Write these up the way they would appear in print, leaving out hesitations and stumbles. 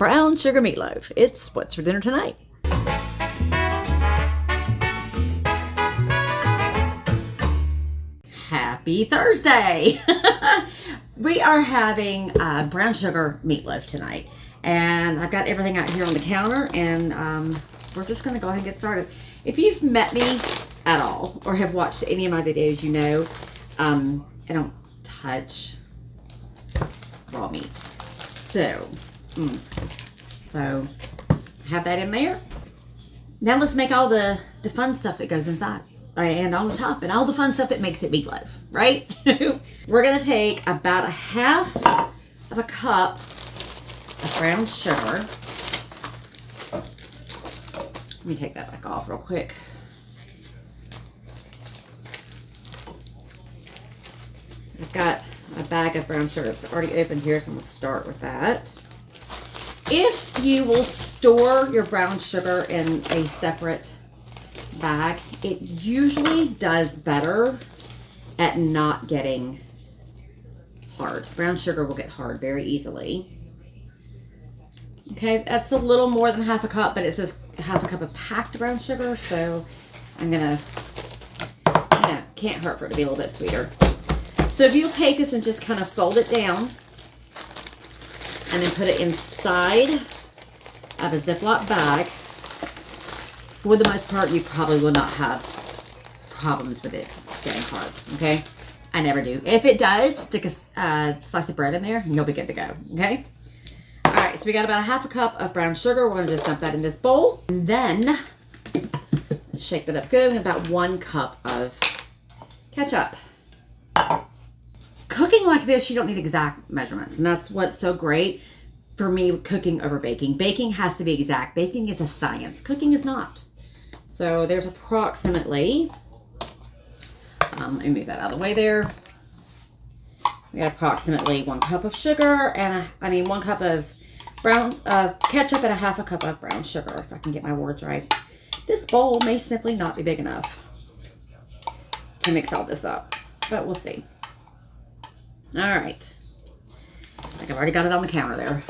brown sugar meatloaf. It's what's for dinner tonight. Happy Thursday! We are having brown sugar meatloaf tonight. And I've got everything out here on the counter, and we're just going to go ahead and get started. If you've met me at all or have watched any of my videos, you know I don't touch raw meat. So have that in there. Now let's make all the fun stuff that goes inside. And on top, and all the fun stuff that makes it meatloaf, right? We're going to take about 1/2 of a cup of brown sugar. Let me take that back off real quick. I've got a bag of brown sugar that's already opened here, so I'm going to start with that. If you will store your brown sugar in a separate bag, it usually does better at not getting hard. Brown sugar will get hard very easily. Okay, that's a little more than 1/2 cup, but it says 1/2 cup of packed brown sugar, so I'm gonna, can't hurt for it to be a little bit sweeter. So if you'll take this and just kind of fold it down and then put it inside of a Ziploc bag, for the most part, you probably will not have problems with it getting hard, okay? I never do. If it does, stick a slice of bread in there and you'll be good to go, okay? All right, so we got about 1/2 cup of brown sugar. We're gonna just dump that in this bowl. And then shake that up good, and about 1 cup of ketchup. Cooking like this, you don't need exact measurements, and that's what's so great for me cooking over baking. Baking has to be exact. Baking is a science. Cooking is not. So there's approximately, let me move that out of the way there. We got approximately 1 cup of sugar and 1 cup of ketchup and 1/2 cup of brown sugar, if I can get my words right. This bowl may simply not be big enough to mix all this up, but we'll see. All right. Like I've already got it on the counter there.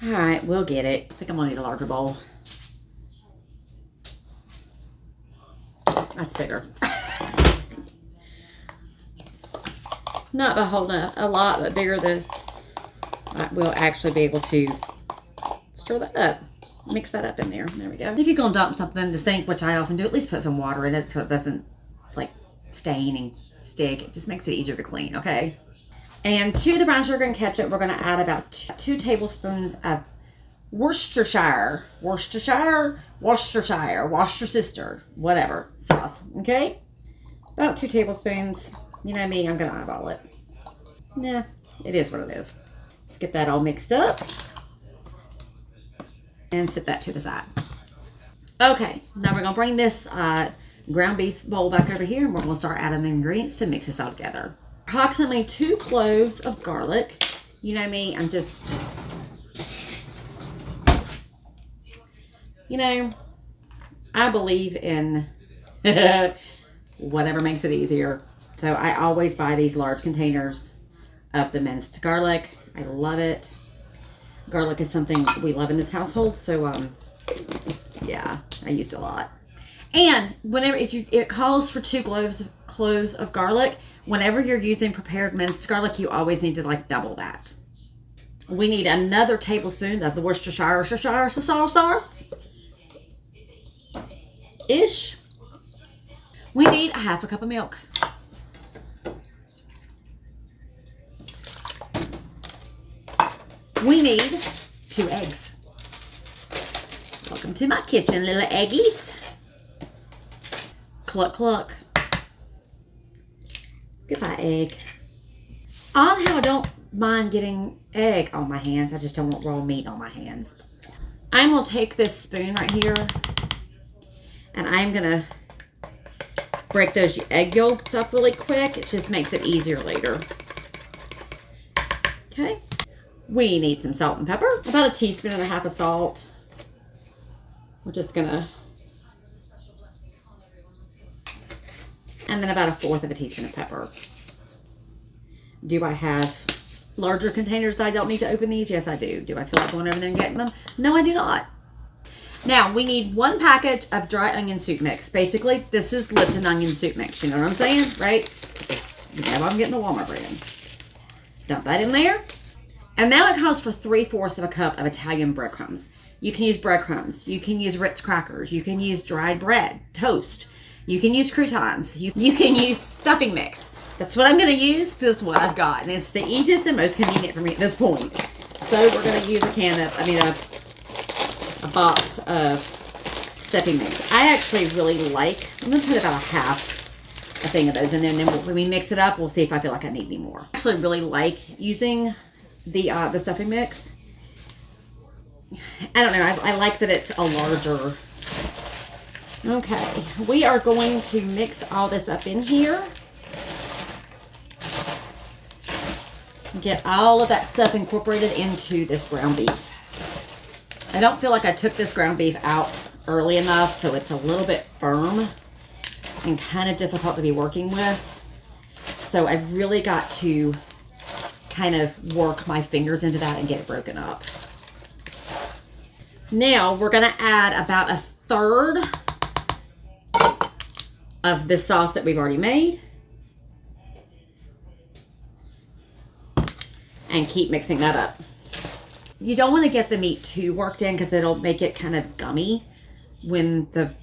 All right, we'll get it. I think I'm gonna need a larger bowl. That's bigger. Not a whole lot, but bigger than we'll actually be able to stir that up. Mix that up in there. There we go. If you're gonna dump something in the sink, which I often do, at least put some water in it so it doesn't like stain and stick. It just makes it easier to clean, okay? And to the brown sugar and ketchup, we're gonna add about 2 tablespoons of Worcestershire, Worcestershire, whatever sauce, okay? About 2 tablespoons. You know me, I'm gonna eyeball it. Nah, it is what it is. Let's get that all mixed up and set that to the side. Okay, now we're gonna bring this ground beef bowl back over here, and we're gonna start adding the ingredients to mix this all together. Approximately 2 cloves of garlic. You know me, I'm just, I believe in whatever makes it easier. So I always buy these large containers of the minced garlic. I love it. Garlic is something we love in this household, so yeah, I use it a lot. And whenever, it calls for 2 cloves of garlic. Whenever you're using prepared minced garlic, you always need to double that. We need another tablespoon of the Worcestershire sauce. Ish. We need 1/2 cup of milk. We need 2 eggs. Welcome to my kitchen, little eggies. Cluck, cluck. Goodbye, egg. On how I don't mind getting egg on my hands. I just don't want raw meat on my hands. I'm going to take this spoon right here, and I'm going to break those egg yolks up really quick. It just makes it easier later. Okay. We need some salt and pepper. About 1.5 teaspoons of salt. We're just going to, and then about 1/4 of a teaspoon of pepper. Do I have larger containers that I don't need to open these? Yes, I do. Do I feel like going over there and getting them? No, I do not. Now, we need 1 package of dry onion soup mix. Basically, this is Lipton onion soup mix. You know what I'm saying, right? Just, you know, I'm getting the Walmart brand. Dump that in there. And now it calls for 3/4 of a cup of Italian breadcrumbs. You can use breadcrumbs. You can use Ritz crackers. You can use dried bread, toast. You can use croutons. You can use stuffing mix. That's what I'm going to use. This is what I've got. And it's the easiest and most convenient for me at this point. So we're going to use a box of stuffing mix. I actually really like, I'm going to put about a thing of those in there. And then when we mix it up, we'll see if I feel like I need any more. I actually really like using the stuffing mix. I don't know. I like that it's a larger. Okay. We are going to mix all this up in here. Get all of that stuff incorporated into this ground beef. I don't feel like I took this ground beef out early enough, so it's a little bit firm and kind of difficult to be working with. So I've really got to kind of work my fingers into that and get it broken up. Now we're going to add about 1/3 of the sauce that we've already made. And keep mixing that up. You don't want to get the meat too worked in because it'll make it kind of gummy when the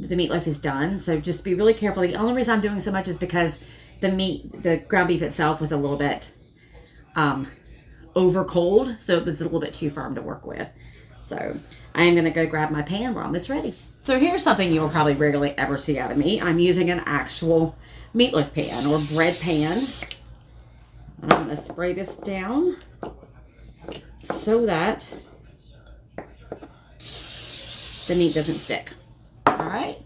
meatloaf is done. So just be really careful. The only reason I'm doing so much is because the ground beef itself was a little bit over cold. So it was a little bit too firm to work with. So I am going to go grab my pan. We're almost ready. So here's something you will probably rarely ever see out of me. I'm using an actual meatloaf pan or bread pan. And I'm going to spray this down so that the meat doesn't stick. All right.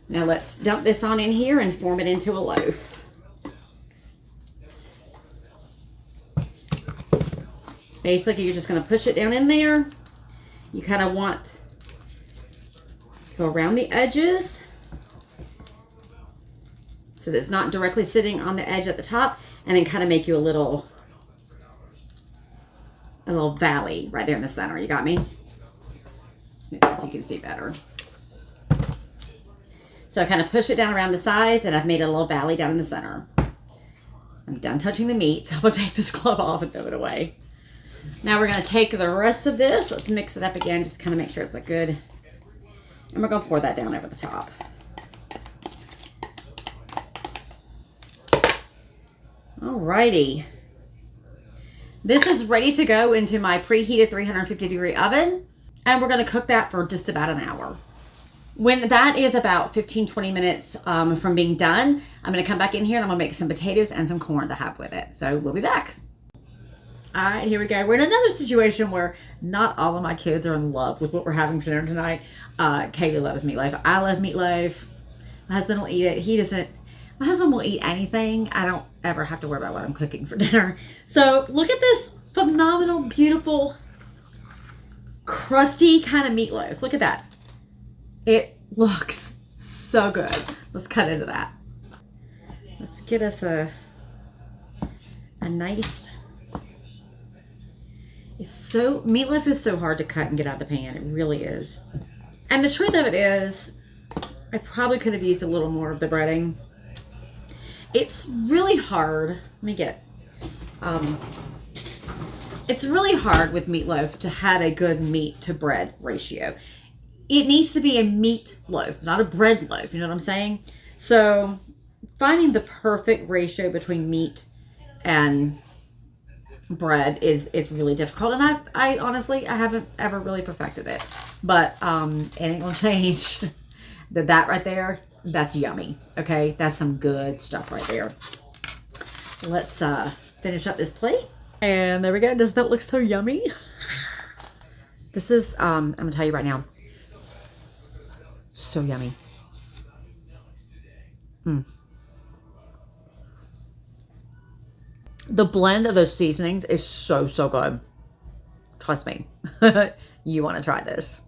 Now let's dump this on in here and form it into a loaf. Basically, you're just going to push it down in there. You kind of want to go around the edges so that it's not directly sitting on the edge at the top, and then kind of make you a little valley right there in the center. You got me? So you can see better. So I kind of push it down around the sides, and I've made a little valley down in the center. I'm done touching the meat, so I'm going to take this glove off and throw it away. Now we're going to take the rest of this. Let's mix it up again, just kind of make sure it's a good, and we're going to pour that down over the top. Alrighty. This is ready to go into my preheated 350-degree oven, and we're going to cook that for just about an hour. When that is about 15-20 minutes from being done, I'm going to come back in here and I'm going to make some potatoes and some corn to have with it. So we'll be back. All right, here we go. We're in another situation where not all of my kids are in love with what we're having for dinner tonight. Kaylee loves meatloaf. I love meatloaf. My husband will eat it. He doesn't. My husband will eat anything. I don't ever have to worry about what I'm cooking for dinner. So look at this phenomenal, beautiful, crusty kind of meatloaf. Look at that. It looks so good. Let's cut into that. Let's get us a nice... meatloaf is so hard to cut and get out of the pan. It really is. And the truth of it is, I probably could have used a little more of the breading. It's really hard. Let me get, it's really hard with meatloaf to have a good meat to bread ratio. It needs to be a meat loaf, not a bread loaf. You know what I'm saying? So finding the perfect ratio between meat and bread is really difficult, and I honestly haven't ever really perfected it, but it ain't gonna change. that right there, that's yummy. Okay, that's some good stuff right there. Let's finish up this plate, and there we go. Doesn't that look so yummy? This is I'm gonna tell you right now, so yummy. The blend of those seasonings is so good. Trust me. You want to try this.